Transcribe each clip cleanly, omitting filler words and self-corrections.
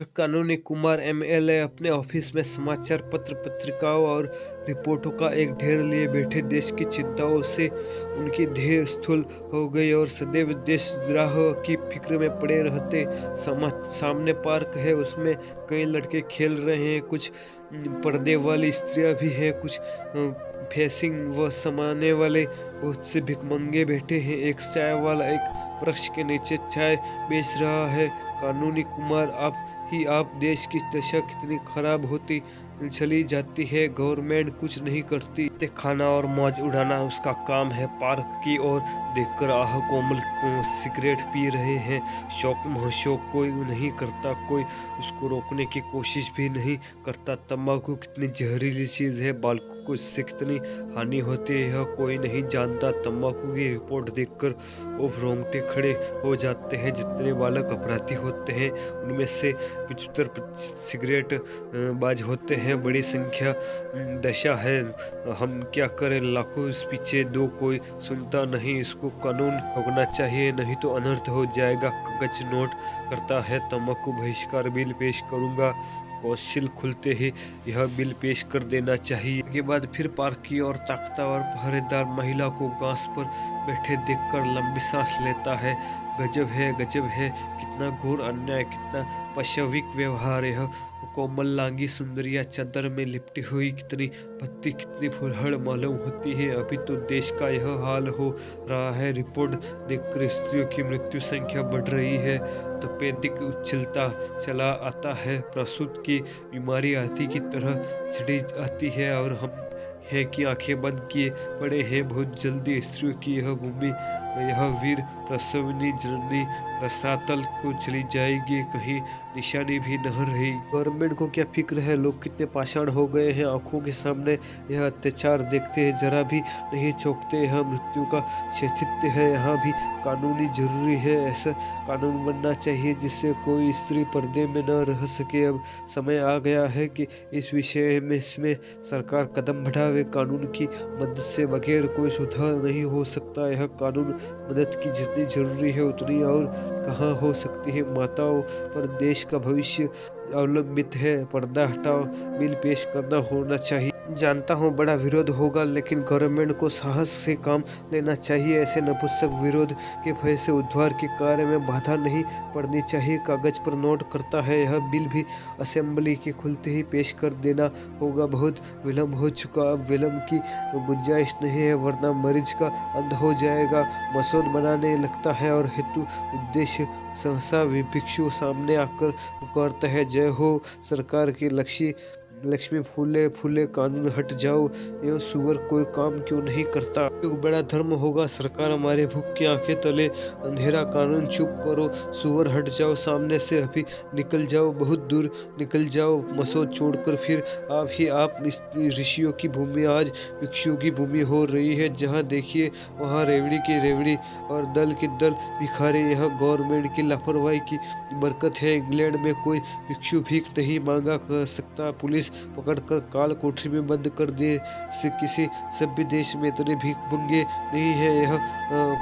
कानूनी कुमार एमएलए अपने ऑफिस में समाचार पत्र, पत्रिकाओं और रिपोर्टों का एक ढेर लिए बैठे। देश की चिंताओं से उनकी देह स्थूल हो गई और सदैव देशद्रोह की फिक्र में पड़े रहते। सामने पार्क है, उसमें कई लड़के खेल रहे हैं, कुछ पर्दे वाली स्त्रियां भी हैं, कुछ फेसिंग व समाने वाले बहुत से भिखमंगे बैठे हैं। एक चाय वाला एक वृक्ष के नीचे चाय बेच रहा है। कानूनी कुमार, आप देश की दशा कितनी खराब होती चली जाती है, गवर्नमेंट कुछ नहीं करती। खाना और मौज उड़ाना उसका काम है। पार्क की ओर देखकर आह कोमल सिगरेट पी रहे हैं। शौक कोई नहीं करता, कोई उसको रोकने की कोशिश भी नहीं करता। तंबाकू कितनी जहरीली चीज है, बालकों को इससे कितनी हानि होती है, यह कोई नहीं जानता। तंबाकू की रिपोर्ट देखकर वो रोंगटे खड़े हो जाते हैं। जितने बालक अपराधी होते हैं उनमें से 75% सिगरेट बाज होते हैं। बड़ी संख्या दशा है, हम क्या करें, लाखों इस पीछे, दो कोई सुनता नहीं। इसको कानून होना चाहिए, नहीं तो अनर्थ हो जाएगा। कागज नोट करता है, तंबाकू बहिष्कार बिल पेश करूंगा। कौंसिल खुलते ही यह बिल पेश कर देना चाहिए। के बाद फिर पार्क की ओर ताकता और पहरेदार महिला को घास पर बैठे देखकर लंबी सांस लेता है। गजब है, कितना घोर अन्याय, कितना पाशविक व्यवहार है। कोमल लांगी सुंदरिया चादर में लिपटी हुई कितनी भद्दी, कितनी फुलहड़ मालूम होती है। अभी तो देश का यह हाल हो रहा है। रिपोर्ट देखकर स्त्रियों की मृत्यु संख्या बढ़ रही है। तपेदिक उछलता चला आता है। प्रसूत की बीमारी आती की तरह छिड़ी आती है और हम हैं कि आंखें बंद किए पड़े हैं। बहुत जल्दी स्त्रियों की यह भूमि, यह वीर प्रसवनी जननी रसातल को चली जाएगी, कहीं निशानी भी न रही। गवर्नमेंट को क्या फिक्र है, लोग कितने पाषाण हो गए हैं। आंखों के सामने यह अत्याचार देखते हैं, जरा भी नहीं चौंकते। यह मृत्यु का औचित्य है, यहाँ भी कानूनी जरूरी है। ऐसा कानून बनना चाहिए जिससे कोई स्त्री पर्दे में न रह सके। अब समय आ गया है कि इस विषय में इसमें सरकार कदम बढ़ावे। कानून की मदद से बगैर कोई सुधार नहीं हो सकता। यह कानून मदद की जितनी जरूरी है उतनी और कहाँ हो सकती है। माताओं पर देश का भविष्य अवलंबित है। पर्दा हटाओ बिल पेश करना होना चाहिए। जानता हूँ बड़ा विरोध होगा, लेकिन गवर्नमेंट को साहस से काम लेना चाहिए। ऐसे नपुंसक विरोध के भय से उद्धार के कार्य में बाधा नहीं पड़नी चाहिए। कागज पर नोट करता है, यह बिल भी असेंबली के खुलते ही पेश कर देना होगा। बहुत विलम्ब हो चुका, अब विलम्ब की गुंजाइश नहीं है, वरना मरीज का अंत हो जाएगा। मसौद बनाने लगता है और हेतु उद्देश्य सहसा भिक्षु सामने आकर पुकारता है, जय हो सरकार की लक्ष्मी फूले फूले, कानून हट जाओ। ये सुअर कोई काम क्यों नहीं करता। एक बड़ा धर्म होगा, सरकार हमारे भूख की आंखें तले अंधेरा। कानून चुप करो, सुअर हट जाओ सामने से, अभी निकल जाओ, बहुत दूर निकल जाओ। मसौद छोड़कर फिर आप इस ऋषियों की भूमि आज भिक्षुओं की भूमि हो रही है। जहाँ देखिए वहाँ रेवड़ी की रेवड़ी और दल के दल भिखारी। यह गवर्नमेंट की लापरवाही की बरकत है। इंग्लैंड में कोई भिक्षु भीख नहीं मांगा कर सकता, पुलिस पकड़कर काल कोठरी में बंद कर दे। से किसी सभ्य देश में इतने भीखमंगे नहीं है। यह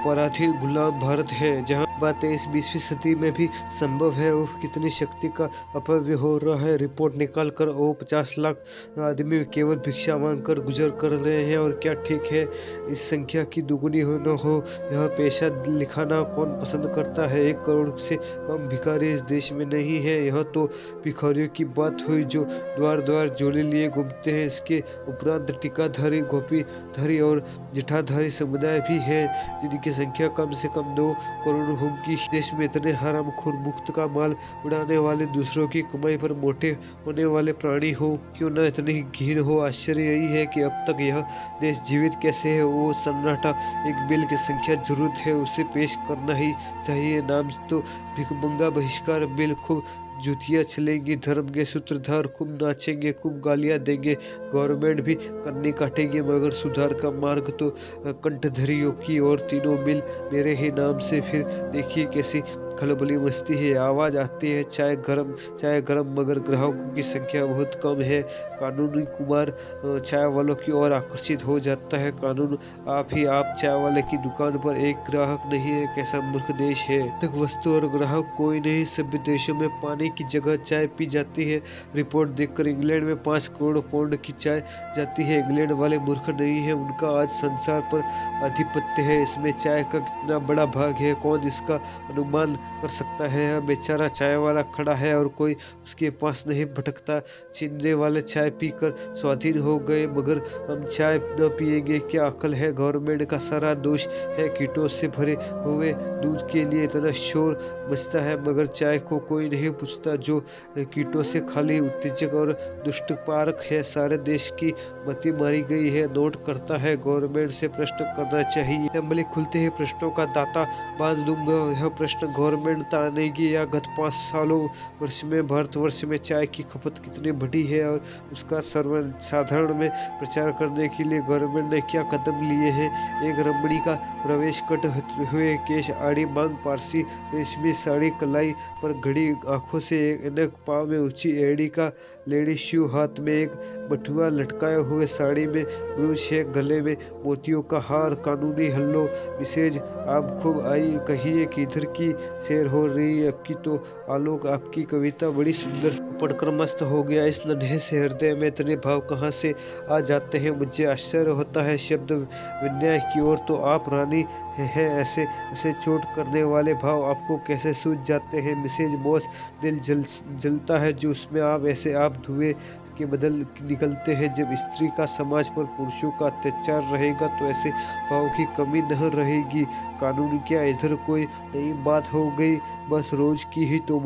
पराधीन गुलाम भारत है, जहाँ बातें इस 20वीं सदी में भी संभव है। वो कितनी शक्ति का अपव्यय हो रहा है। रिपोर्ट निकाल कर वो 50 लाख आदमी केवल भिक्षा मांग कर गुजर कर रहे हैं, और क्या ठीक है इस संख्या की दुगुनी हो न हो। यह पेशा लिखाना कौन पसंद करता है। 1 करोड़ से कम भिखारी इस देश में नहीं है। यह तो भिखारियों की बात हुई जो द्वार द्वार झोले लिए घूमते हैं। इसके उपरांत टीकाधारी, गोपीधारी और जटाधारी समुदाय भी हैं, जिनकी संख्या कम से कम 2 करोड़ होगी। देश में इतने हरामखोर मुफ्त का माल उड़ाने वाले, दूसरों की कमाई पर मोटे होने वाले प्राणी हो, क्यों न इतनी घिन हो। आश्चर्य यही है कि अब तक यह देश जीवित कैसे है। वो सन्नाटा, एक बिल की संख्या जरूरत है, उसे पेश करना ही चाहिए। नाम तो भिखमंगा बहिष्कार बिल, खूब जूतियाँ चलेंगी, धर्म के सूत्रधार खूब नाचेंगे, खूब गालियां देंगे, गवर्नमेंट भी कन्नी काटेगी, मगर सुधार का मार्ग तो कंठधरियों की। और तीनों बिल मेरे ही नाम से, फिर देखिए कैसी खलबली मचती है। आवाज आती है, चाय गरम, मगर ग्राहकों की संख्या बहुत कम है। कानूनी कुमार चाय वालों की ओर आकर्षित हो जाता है। कानून आप चाय वाले की दुकान पर एक ग्राहक नहीं है। कैसा मूर्ख देश है। तक वस्तु और ग्राहक कोई नहीं। सभ्य देशों में पानी की जगह चाय पी जाती है। रिपोर्ट देखकर इंग्लैंड में 5 करोड़ पाउंड की चाय जाती है। इंग्लैंड वाले मूर्ख नहीं है, उनका आज संसार पर आधिपत्य है। इसमें चाय का कितना बड़ा भाग है, कौन इसका अनुमान कर सकता है। बेचारा चाय वाला खड़ा है और कोई उसके पास नहीं भटकता। चीनने वाले चाय पीकर स्वाधीन हो गए, मगर हम चाय न पिएंगे, क्या अकल है। गवर्नमेंट का सारा दोष है। कीटों से भरे हुए दूध के लिए इतना शोर मचता है, मगर चाय को कोई नहीं पूछता जो कीटों से खाली उत्तेजक और दुष्टपारक है। सारे देश की मती मारी गई है। नोट करता है, गवर्नमेंट से प्रश्न करना चाहिए। असेंबली खुलते ही प्रश्नों का दाता बांध दूंगा। यह प्रश्न गवर्नमेंट तानेगी या गत 5 सालों वर्ष में भारतवर्ष में चाय की खपत कितनी बढ़ी है और उसका सर्वसाधारण में प्रचार करने के लिए गवर्नमेंट ने क्या कदम लिए हैं। एक रमणी का प्रवेश, कट हुए केश, आड़ी मांग, पारसी रेशमी साड़ी, कलाई पर घड़ी आंखों से एक पाँव में ऊंची एड़ी का लेडी शू, हाथ में एक बटुआ लटकाए हुए, साड़ी में ब्रूच है, गले में मोतियों का हार। कानूनी हल्लो, मिसेज आप खूब आई, कहिए किधर की सैर हो रही आपकी तो आलोक, आपकी कविता बड़ी सुंदर। पढ़कर मस्त हो गया। इस नन्हे से हृदय में इतने भाव कहाँ से आ जाते हैं, मुझे आश्चर्य होता है। शब्द विन्याय की ओर तो आप रानी हैं, ऐसे चोट करने वाले भाव आपको कैसे सूझ जाते हैं। मिसेज बॉस, दिल जलता है जो उसमें आप धुएं के बदल निकलते हैं। जब स्त्री का समाज पर पुरुषों का अत्याचार रहेगा तो ऐसे भाव की कमी नहीं रहेगी। कानून क्या, इधर कोई नई बात हो गई, बस रोज की ही तो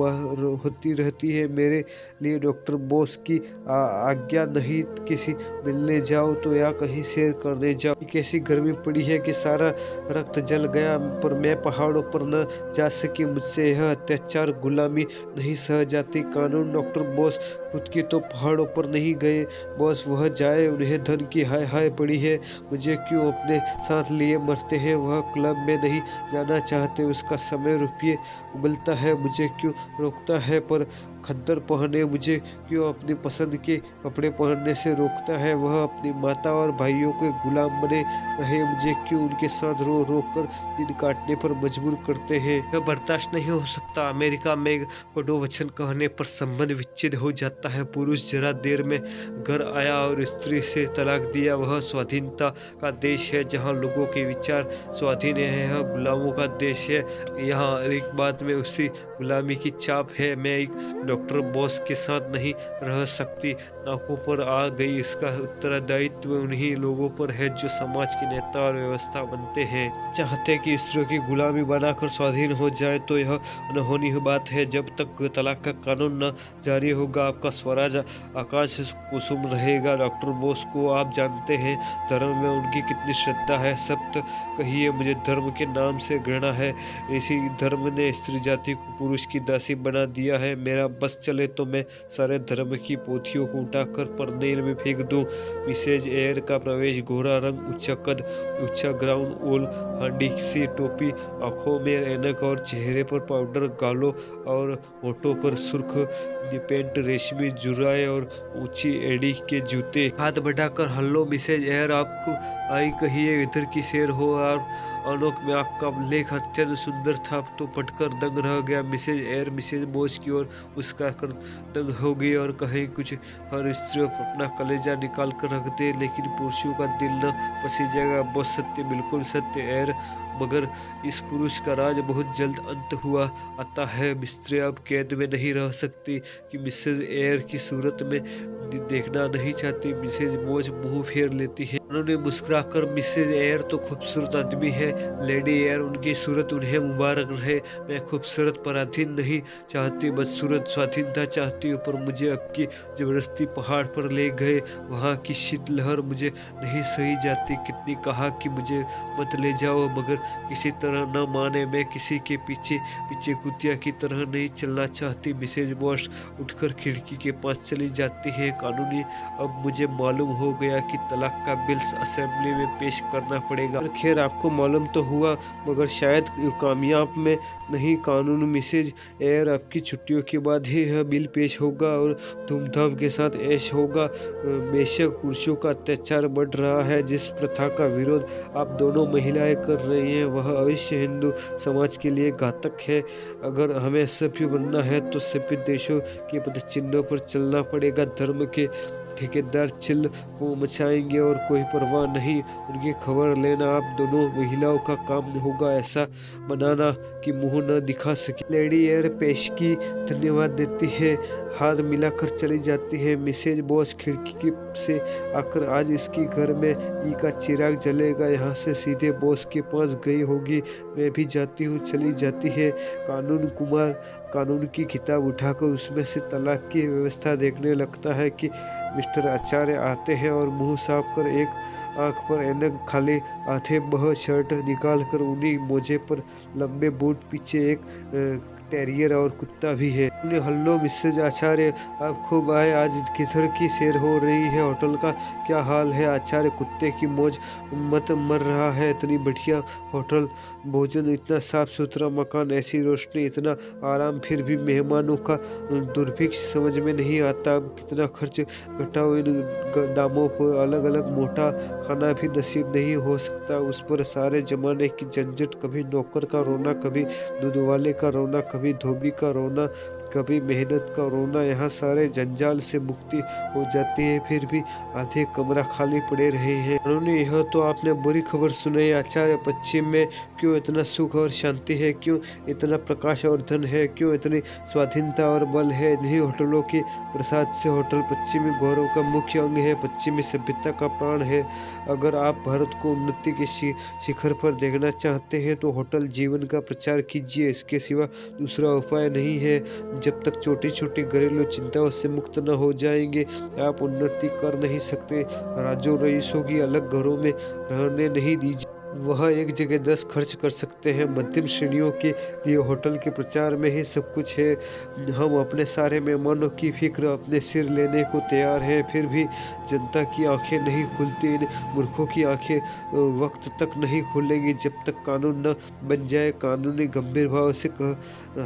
होती रहती है। मेरे लिए डॉक्टर बोस की आज्ञा नहीं, किसी मिलने जाओ तो या कहीं सैर करने जाओ। कैसी गर्मी पड़ी है कि सारा रक्त जल गया, पर मैं पहाड़ों पर न जा सकी। मुझसे यह अत्याचार गुलामी नहीं सह जाती। कानून, डॉक्टर बोस खुद की तो पहाड़ों पर नहीं गए, बॉस वह जाए, उन्हें धन की हाय हाय पड़ी है। मुझे क्यों अपने साथ लिए मरते हैं। वह क्लब में नहीं जाना चाहते, उसका समय रुपये उगलता है, मुझे क्यों रोकता है। पर खद्दर पहने, मुझे क्यों अपनी पसंद के कपड़े पहनने से रोकता है। वह अपनी माता और भाइयों के गुलाम बने रहे, मुझे क्यों उनके साथ रो रो कर दिन काटने पर मजबूर करते हैं। यह बर्दाश्त नहीं हो सकता। अमेरिका में कड़ू वचन कहने पर संबंध विच्छेद हो जाता है। पुरुष जरा देर में घर आया और स्त्री से तलाक दिया। वह स्वाधीनता का देश है जहाँ लोगों के विचार स्वाधीन है। यह गुलामों का देश है, यहाँ एक बात में उसी गुलामी की चाप है। मैं एक डॉक्टर बॉस के साथ नहीं रह सकती। नाकों पर आ गई। इसका उत्तरदायित्व उन्हीं लोगों पर है जो समाज के नेता और व्यवस्था बनते हैं। चाहते कि स्त्रियों की गुलामी बनाकर स्वाधीन हो जाए तो यह अनहोनी बात है। जब तक तलाक का कानून न जारी होगा आपका स्वराज आकाश कुसुम रहेगा। डॉक्टर बोस को आप जानते हैं, धर्म में उनकी कितनी श्रद्धा है। सत्य कहिए, मुझे धर्म के नाम से घृणा है। इसी धर्म ने स्त्री जाति को पुरुष की दासी बना दिया है। मेरा बस चले तो मैं सारे धर्म की पोथियों को उठाकर परनेल में फेंक दूं। मिसेज एयर का प्रवेश, गोरा रंग, ऊंचा कद, ऊंचा ग्राउंड ओल, हांडी सी टोपी, आंखों में ऐनक और चेहरे पर पाउडर, गालों और होठों पर सुर्ख पेंट, रेशमी जुराए और ऊंची एड़ी के जूते। हाथ बढ़ाकर, हेलो मिसेज एयर, आपको आई, कहिए इधर की सैर हो। और आलोक में आपका लेख अत्यंत सुंदर था, तो पढ़कर दंग रह गया। मिसेज एयर मिसेज बोस की ओर उसका कर दंग हो गई और कहीं कुछ हर स्त्री अपना कलेजा निकाल कर रख दे, लेकिन पुरुषों का दिल न पसीजेगा। बहुत सत्य, बिल्कुल सत्य एयर, मगर इस पुरुष का राज बहुत जल्द अंत हुआ आता है। स्त्री अब कैद में नहीं रह सकती कि मिसेज एयर की सूरत में देखना नहीं चाहती। मिसेज बोस मुंह फेर लेती है। उन्होंने मुस्कुराकर, मिसेज एयर तो खूबसूरत आदमी है। लेडी एयर, उनकी सूरत उन्हें मुबारक रहे। मैं खूबसूरत पराधीन नहीं चाहती, बदसूरत स्वाधीनता चाहती हूँ। पर मुझे आपकी जबरदस्ती पहाड़ पर ले गए, वहाँ की शीतलहर मुझे नहीं सही जाती। कितनी कहा कि मुझे मत ले जाओ, मगर किसी तरह न माने। मैं किसी के पीछे पीछे कुतिया की तरह नहीं चलना चाहती। मिसेज बॉस उठकर खिड़की के पास चली जाती है। कानूनी, अब मुझे मालूम हो गया कि तलाक का बिल असेंबली में पेश करना पड़ेगा। खैर आपको मालूम तो हुआ मगर शायद कामयाब में नहीं। कानून मिसेज एयर आपकी छुट्टियों के बाद ही यह बिल पेश होगा और धूमधाम के साथ ऐश होगा। बेशक पुरुषों का अत्याचार बढ़ रहा है, जिस प्रथा का विरोध आप दोनों महिलाएं कर रही हैं वह अवश्य हिंदू समाज के लिए घातक है। अगर हमें सभ्य बनना है तो सभ्य देशों के पदचिन्हों पर चलना पड़ेगा। धर्म के ठेकेदार चिल्ल मचाएंगे और कोई परवाह नहीं, उनकी खबर लेना आप दोनों महिलाओं का काम होगा। ऐसा बनाना कि मुंह न दिखा सके। लेडी एयर पेशगी धन्यवाद देती है, हाथ मिलाकर चली जाती है। मिसेज बॉस खिड़की से आकर आज इसके घर में ई का चिराग जलेगा, यहाँ से सीधे बॉस के पास गई होगी। मैं भी जाती हूँ, चली जाती है। कानून कुमार कानून की किताब उठाकर उसमें से तलाक की व्यवस्था देखने लगता है कि मिस्टर आचार्य आते हैं और मुंह साफ कर एक आंख पर ऐनक खाली हाथे वह शर्ट निकाल कर उन्हीं मोजे पर लंबे बूट, पीछे एक टेरियर और कुत्ता भी है। हेलो मिसेज आचार्य, आप खूब आए। आज किधर की सैर हो रही है? होटल का क्या हाल है? आचार्य कुत्ते की मौज मत मर रहा है। इतनी बढ़िया होटल, भोजन, इतना साफ सुथरा मकान, ऐसी रोशनी, इतना आराम, फिर भी मेहमानों का दुर्भिक्ष समझ में नहीं आता। अब कितना खर्च घटाओ इन दामों पर। अलग अलग मोटा खाना भी नसीब नहीं हो सकता, उस पर सारे जमाने की झंझट, कभी नौकर का रोना, कभी दूध वाले का रोना, कभी धोबी का रोना, कभी मेहनत का रोना। यहाँ सारे जंजाल से मुक्ति हो जाती है, फिर भी आधे कमरा खाली पड़े रहे हैं। उन्होंने यह तो आपने बुरी खबर सुनाई आचार्य। पश्चिम में क्यों इतना सुख और शांति है? क्यों इतना प्रकाश और धन है? क्यों इतनी स्वाधीनता और बल है? इन्हीं होटलों के प्रसाद से होटल पश्चिमी गौरव का मुख्य अंग है, पश्चिमी सभ्यता का प्राण है। अगर आप भारत को उन्नति के शिखर पर देखना चाहते हैं तो होटल जीवन का प्रचार कीजिए, इसके सिवा दूसरा उपाय नहीं है। जब तक छोटी छोटी घरेलू चिंताओं से मुक्त न हो जाएंगे आप उन्नति कर नहीं सकते। राजो रईसों की अलग घरों में रहने नहीं दीजिए, वह एक जगह 10 खर्च कर सकते हैं। मध्यम श्रेणियों के लिए होटल के प्रचार में ही सब कुछ है। हम अपने सारे मेहमानों की फिक्र अपने सिर लेने को तैयार हैं, फिर भी जनता की आंखें नहीं खुलती। इन मूर्खों की आंखें वक्त तक नहीं खुलेगी जब तक कानून न बन जाए। कानूनी गंभीर भाव से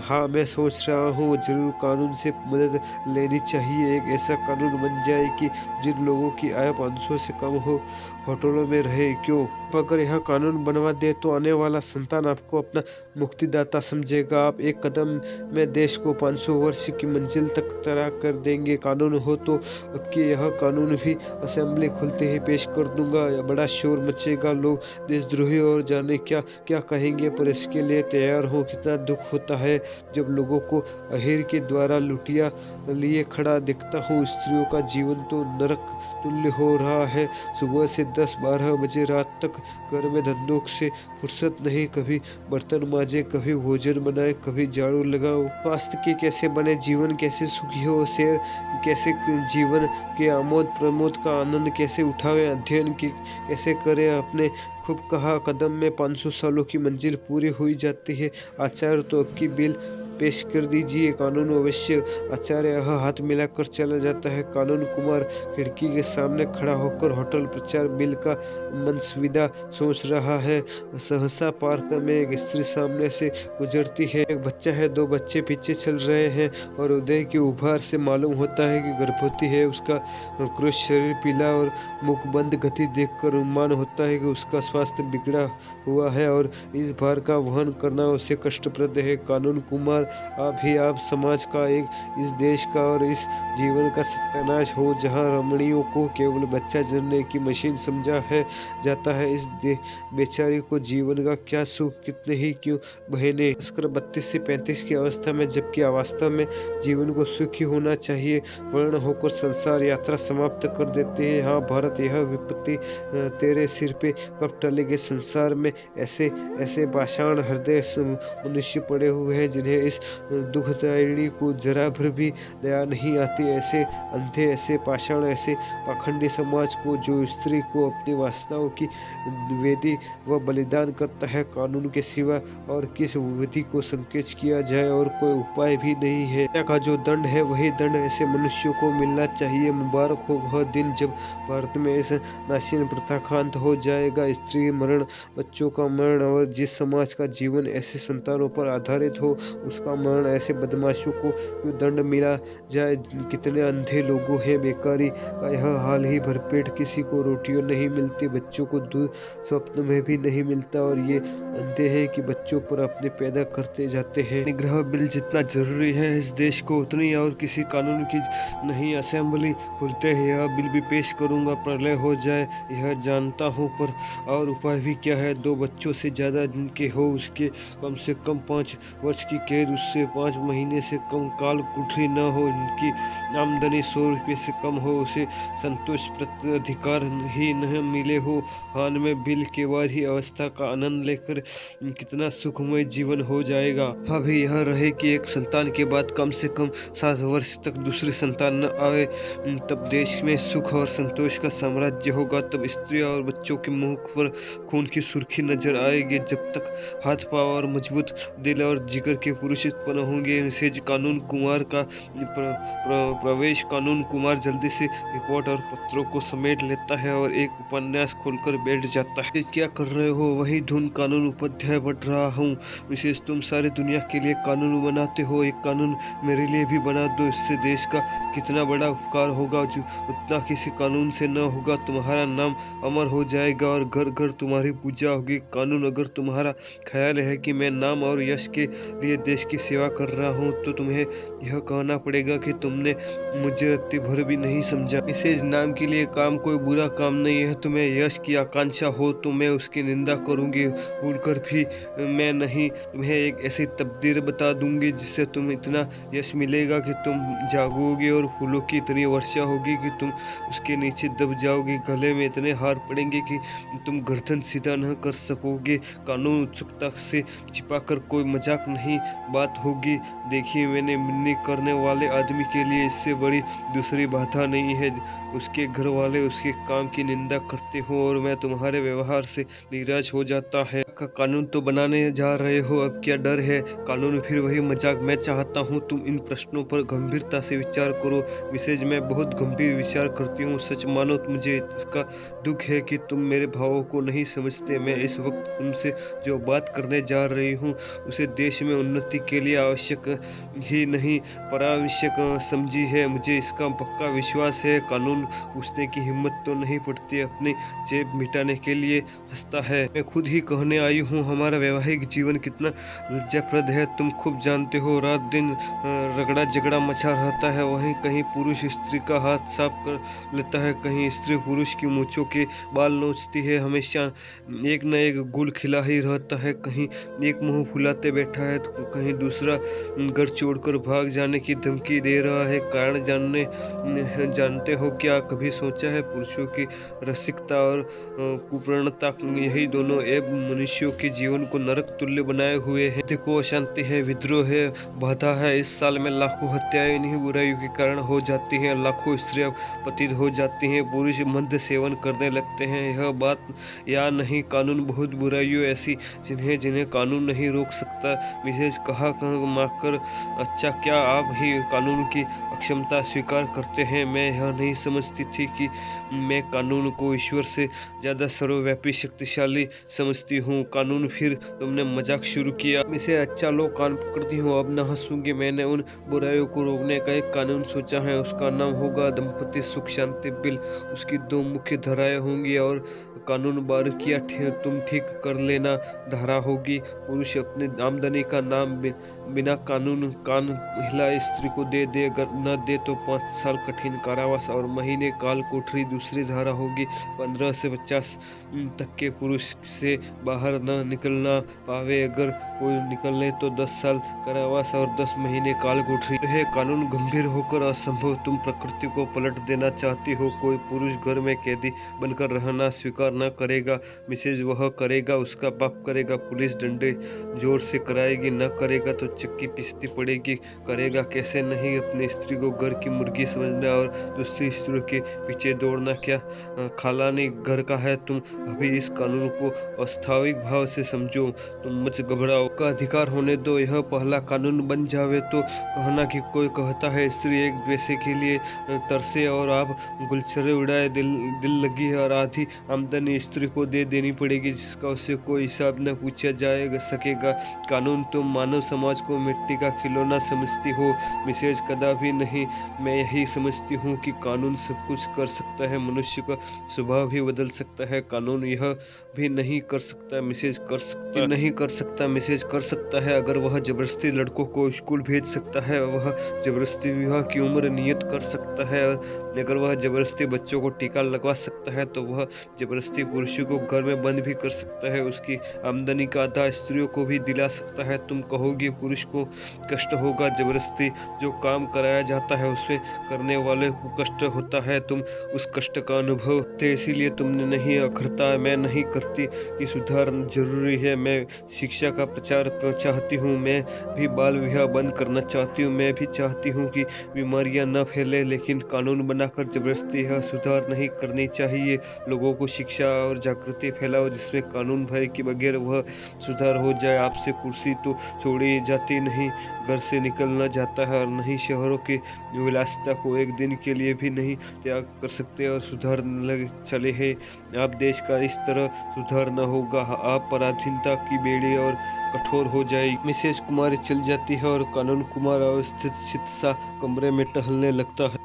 हाँ, मैं सोच रहा हूँ जरूर कानून से मदद लेनी चाहिए। एक ऐसा कानून बन जाए कि जिन लोगों की आय 500 से कम हो होटलों में रहे। क्यों? अगर यह कानून बनवा दे तो आने वाला संतान आपको अपना मुक्तिदाता समझेगा। आप एक कदम में देश को 500 वर्ष की मंजिल तक तरा कर देंगे। कानून हो तो अब कि यह कानून भी असेंबली खुलते ही पेश कर दूंगा। बड़ा शोर मचेगा, लोग देशद्रोही और जाने क्या क्या कहेंगे, पर इसके लिए तैयार हो। कितना दुख होता है जब लोगों को अहीर के द्वारा लुटिया लिए खड़ा देखता हूँ। स्त्रियों का जीवन तो नरक तुल्य हो रहा है। सुबह से 10-12 बजे रात तक घर में धंधों से फुर्सत नहीं। कभी बर्तन मांजे, कभी भोजन बनाए, कभी झाड़ू लगाओ। स्वास्थ्य के कैसे बने, जीवन कैसे सुखी हो, शेर कैसे जीवन के आमोद प्रमोद का आनंद कैसे उठावे, अध्ययन की कैसे करें। अपने खूब कहा कदम में 500 सालों की मंजिल पूरी हुई जाती है। आचार्य तो अब की बिल पेश कर दीजिए। कानून अवश्य। आचार्य हाथ मिलाकर चला जाता है। कानून कुमार खिड़की के सामने खड़ा होकर होटल प्रचार बिल का मनसुविदा सोच रहा है। सहसा पार्क में एक स्त्री सामने से गुजरती है। एक बच्चा है, 2 बच्चे पीछे चल रहे हैं और उदय के उभार से मालूम होता है कि गर्भवती है। उसका क्रूश शरीर पीला और मुख बंद गति देखकर अनुमान होता है कि उसका स्वास्थ्य बिगड़ा हुआ है और इस भार का वहन करना उसे कष्टप्रद है। कानून कुमार, आप समाज का, एक इस देश का और इस जीवन का सत्यानाश हो जहाँ रमणियों को केवल बच्चा जनने की मशीन समझा है जाता है। इस बेचारी को जीवन का क्या सुख, कितने ही क्यों बहने। 32 से 35 की अवस्था में, जबकि वास्तव में जीवन को सुखी होना चाहिए, वर्ण होकर संसार यात्रा समाप्त कर देते हैं। हाँ भारत, यह विपत्ति तेरे सिर पे कब टलेगी? संसार में ऐसे ऐसे पाषाण हृदय मनुष्य पड़े हुए हैं जिन्हें इस दुखदायिनी को जरा भर भी दया नहीं आती। ऐसे अंधे, ऐसे पाषाण, ऐसे पाखंडी समाज को जो स्त्री को अपनी वासनाओं की वेदी व बलिदान करता है, कानून के सिवा और किस विधि को संकेत किया जाए और कोई उपाय भी नहीं है। हत्या का जो दंड है वही दंड ऐसे मनुष्यों को मिलना चाहिए। मुबारक हो वह दिन जब भारत में इस नाशीन प्रथा का अंत हो जाएगा। स्त्री मरण, बच्चों का मरण और जिस समाज का जीवन ऐसे संतानों पर आधारित हो उसका मरण, ऐसे बदमाशों को क्यों दंड मिला जाए। कितने अंधे लोगों हैं, बेकारी का यह हाल ही भरपेट, किसी को रोटियां नहीं मिलती, बच्चों को दूध स्वप्न में भी नहीं मिलता और ये अंधे हैं कि बच्चों पर अपने पैदा करते जाते हैं। निग्रह बिल जितना जरूरी है इस देश को उतनी और किसी कानून की नहीं। असेंबली खुलते ही यह बिल भी पेश करूंगा, प्रलय हो जाए यह जानता हूँ, पर और उपाय भी क्या है। 2 बच्चों से ज़्यादा जिनके हो उसके कम से कम 5 वर्ष की कैद, उससे 5 महीने से कम काल कुठरी न हो, इनकी आमदनी 100 रुपये से कम हो, उसे संतोष प्रत्यधिकार ही न मिले हो। हान में बिल के बाद ही अवस्था का आनंद लेकर कितना सुखमय जीवन हो जाएगा। अभी यह रहे कि एक संतान के बाद कम से कम 7 वर्ष तक दूसरी संतान न आए, तब देश में सुख और संतोष का साम्राज्य होगा। तब स्त्री और बच्चों के मुंह पर खून की सुर्खी नजर आएगी। जब तक हाथ पांव और मजबूत दिल और जिगर के पुरुष उत्पन्न होंगे। मैसेज कानून कुमार का प्रवेश। कानून कुमार जल्दी से रिपोर्ट और पत्रों को समेट लेता है और एक उपन्यास खोलकर बैठ जाता है। क्या कर रहे हो? वही धुन कानून उपाध्याय बढ़ रहा हूँ। विशेष तुम सारी दुनिया के लिए कानून बनाते हो, एक कानून मेरे लिए भी बना दो। इससे देश का कितना बड़ा उपकार होगा, जो उतना किसी कानून से न होगा। तुम्हारा नाम अमर हो जाएगा और घर घर तुम्हारी पूजा होगी। कानून, अगर तुम्हारा ख्याल है कि मैं नाम और यश के लिए देश की सेवा कर रहा हूँ तो तुम्हें यह कहना पड़ेगा कि तुमने मुझे रत्ती भर भी नहीं समझा। मिसेज, नाम के लिए काम कोई बुरा काम नहीं है। तुम्हें यश की आकांक्षा हो तो मैं उसकी निंदा करूंगी, भूलकर भी मैं नहीं। तुम्हें एक ऐसी तकदीर बता दूंगी जिससे तुम इतना यश मिलेगा कि तुम जागोगे और फूलों की इतनी वर्षा होगी कि तुम उसके नीचे दब जाओगे। गले में इतने हार पड़ेंगे कि तुम गर्दन सीधा न कर सकोगे। कानून उत्सुकता से छिपाकर कोई मजाक नहीं बात होगी। देखिए, मैंने मिन्नी करने वाले आदमी के लिए इससे बड़ी दूसरी बाधा नहीं है। उसके घर वाले उसके काम की निंदा करते हो और मैं तुम्हारे व्यवहार से निराश हो जाता है। कानून तो बनाने जा रहे हो, अब क्या डर है? कानून फिर वही मजाक। मैं चाहता हूँ तुम इन प्रश्नों पर गंभीरता से विचार करो। मिसेज, मैं बहुत गंभीर विचार करती हूँ। सच मानो तो मुझे इसका दुख है कि तुम मेरे भावों को नहीं समझते। मैं इस वक्त तुमसे जो बात करने जा रही हूँ उसे देश में उन्नति के लिए आवश्यक ही नहीं परावश्यक समझी है। मुझे इसका पक्का विश्वास है। कानून पूछने की हिम्मत तो नहीं पड़ती, अपनी जेब मिटाने के लिए हंसता है। मैं खुद ही कहने आई हूँ, हमारा वैवाहिक जीवन कितना लज्जाप्रद है तुम खूब जानते हो। रात दिन रगड़ा झगड़ा मचा रहता है। वहीं कहीं पुरुष स्त्री का हाथ साफ कर लेता है, कहीं स्त्री पुरुष की मूंछों के बाल नोचती है। हमेशा एक न एक गुल खिला ही रहता है। कहीं एक मुंह फुलाते बैठा है तो कहीं दूसरा घर छोड़कर भाग जाने की धमकी दे रहा है। कारण जानते हो क्या? कभी सोचा है पुरुषों की रसिकता और कुप्रवणता, यही दोनों एब मनुष्यों के जीवन को नरक तुल्य बनाए हुए हैं। देखो, अशांति है, विद्रोह है, बाधा है। इस साल में लाखों हत्याएं इन्हीं बुराइयों के कारण हो जाती हैं। लाखों स्त्रियां पतित हो जाती हैं, पुरुष मद्य सेवन करने लगते हैं। यह बात या नहीं, कानून बहुत बुराइयों ऐसी जिन्हें कानून नहीं रोक सकता। मिसेज कहा माकर, अच्छा क्या आप ही कानून की अक्षमता स्वीकार करते हैं? मैं यह नहीं समझती थी कि मैं कानून को ईश्वर से ज़्यादा सर्वव्यापी शक्तिशाली समझती हूँ। कानून, फिर तुमने मजाक शुरू किया। इसे अच्छा लो, कान पकड़ती हूँ, अब न हंसूंगी। मैंने उन बुराइयों को रोकने का एक कानून सोचा है, उसका नाम होगा दंपति सुख शांति बिल। उसकी 2 मुख्य धाराएं होंगी और कानून 12 तुम ठीक कर लेना धारा होगी। पुरुष अपनी आमदनी का नाम बिना कानून कान हिलाए स्त्री को दे, अगर न दे तो 5 साल कठिन कारावास और महीने काल कोठरी। दूसरी धारा होगी 15 से 50 तक के पुरुष से बाहर न निकलना पावे, अगर कोई निकलने तो 10 साल कारावास और 10 महीने काल कोठरी है। कानून गंभीर होकर असंभव, तुम प्रकृति को पलट देना चाहती हो। कोई पुरुष घर में कैदी बनकर रहना स्वीकार न करेगा। मिसेज, वह करेगा, उसका बाप करेगा, पुलिस डंडे जोर से कराएगी। न करेगा तो चक्की पीसनी पड़ेगी। करेगा कैसे? नहीं अपनी स्त्री को घर की मुर्गी समझना और दूसरी स्त्रियों के पीछे दौड़ना क्या? खाला नहीं घर का है। तुम अभी इस कानून को अस्थायी भाव से समझो। तुम मत घबराओ का अधिकार होने दो। यह पहला कानून बन जावे तो कहना कि कोई कहता है स्त्री एक पैसे के लिए तरसे और आप गुलछरे उड़ाए। दिल लगी है और आधी आमदनी स्त्री को दे देनी पड़ेगी जिसका उससे कोई हिसाब न पूछा जा सकेगा। कानून तुम मानव समाज को मिट्टी का खिलौना समझती हो, मिसेज कदापि नहीं। मैं यही समझती हूँ कि कानून सब कुछ कर सकता है, मनुष्य का स्वभाव भी बदल सकता है। कानून यह भी नहीं कर सकता मिसेज कर सकता नहीं कर सकता मिसेज कर सकता है। अगर वह जबरदस्ती लड़कों को स्कूल भेज सकता है, वह जबरदस्ती विवाह की उम्र नियत कर सकता है। अगर वह जबरदस्ती बच्चों को टीका लगवा सकता है तो वह जबरदस्ती पुरुषों को घर में बंद भी कर सकता है। उसकी आमदनी का आधा स्त्रियों को भी दिला सकता है। तुम कहोगे पुरुष को कष्ट होगा, जबरदस्ती जो काम कराया जाता है उसमें करने वाले को कष्ट होता है। तुम उस कष्ट का अनुभव थे, इसीलिए तुमने नहीं अखरता। मैं नहीं करती कि सुधार जरूरी है। मैं शिक्षा का प्रचार चाहती हूँ। मैं भी बाल विवाह बंद करना चाहती हूँ। मैं भी चाहती हूँ कि बीमारियां न फैले, लेकिन कानून बनाकर जबरदस्ती यह सुधार नहीं करनी चाहिए। लोगों को शिक्षा और जागृति फैलाओ जिसमें कानून भय के बगैर वह सुधार हो जाए। आपसे कुर्सी तो छोड़ी जाती नहीं, घर से निकलना जाता है और नहीं शहरों की विलासिता को एक दिन के लिए भी नहीं त्याग कर सकते और सुधार चले हैं। आप देश का इस तरह सुधार न होगा। आप पराधीनता की बेड़ी और कठोर हो जाएगी। मिसेज कुमारी चल जाती है और कानून कुमार अवस्थित सा कमरे में टहलने लगता है।